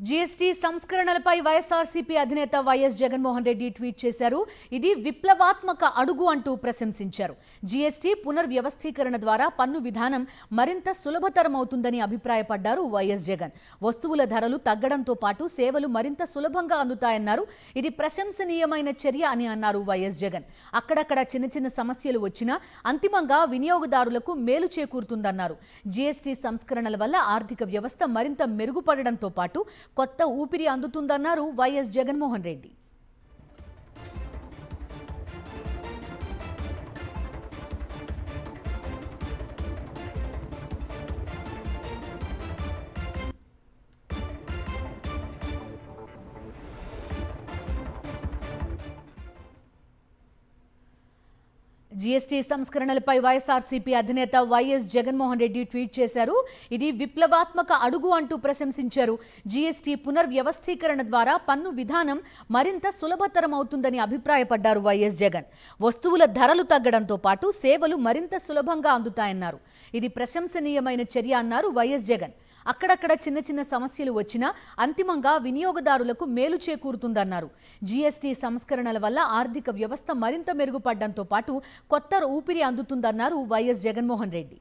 GST సంస్కరణలపై YSRCP అధినేత YS Jaganmohan Reddy tweet చేశారు. ఇది విప్లవాత్మక అడుగు అంటూ ప్రశంసించారు. జీఎస్టీ పునర్వ్యవస్థీకరణ ద్వారా పన్ను విధానం మరింత సులభతరం అవుతుందని అభిప్రాయపడ్డారు వైఎస్ జగన్. వస్తువుల ధరలు తగ్గడంతో పాటు సేవలు మరింత సులభంగా అందుతాయన్నారు. ఇది ప్రశంసనీయమైన చర్య అని అన్నారు వైఎస్ జగన్. అక్కడక్కడ చిన్న చిన్న సమస్యలు వచ్చినా అంతిమంగా వినియోగదారులకు మేలు చేకూరుతుందన్నారు. జీఎస్టీ సంస్కరణల వల్ల ఆర్థిక వ్యవస్థ మరింత మెరుగుపడడంతో పాటు కొత్త ఊపిరి అందుతుందన్నారు వైఎస్ జగన్మోహన్ రెడ్డి. జీఎస్టీ సంస్కరణలపై వైఎస్ఆర్సీపీ అధినేత వైఎస్ జగన్మోహన్ రెడ్డి ట్వీట్ చేశారు. ఇది విప్లవాత్మక అడుగు అంటూ ప్రశంసించారు. జీఎస్టీ పునర్వ్యవస్థీకరణ ద్వారా పన్ను విధానం మరింత సులభతరం అవుతుందని అభిప్రాయపడ్డారు వైఎస్ జగన్. వస్తువుల ధరలు తగ్గడంతో పాటు సేవలు మరింత సులభంగా అందుతాయన్నారు. ఇది ప్రశంసనీయమైన చర్య అన్నారు వైఎస్ జగన్. అక్కడక్కడ చిన్న చిన్న సమస్యలు వచ్చినా అంతిమంగా వినియోగదారులకు మేలు చేకూరుతుందన్నారు. జీఎస్టీ సంస్కరణల వల్ల ఆర్థిక వ్యవస్థ మరింత మెరుగుపడడంతో పాటు కొత్త ఊపిరి అందుతుందన్నారు వైఎస్ జగన్మోహన్ రెడ్డి.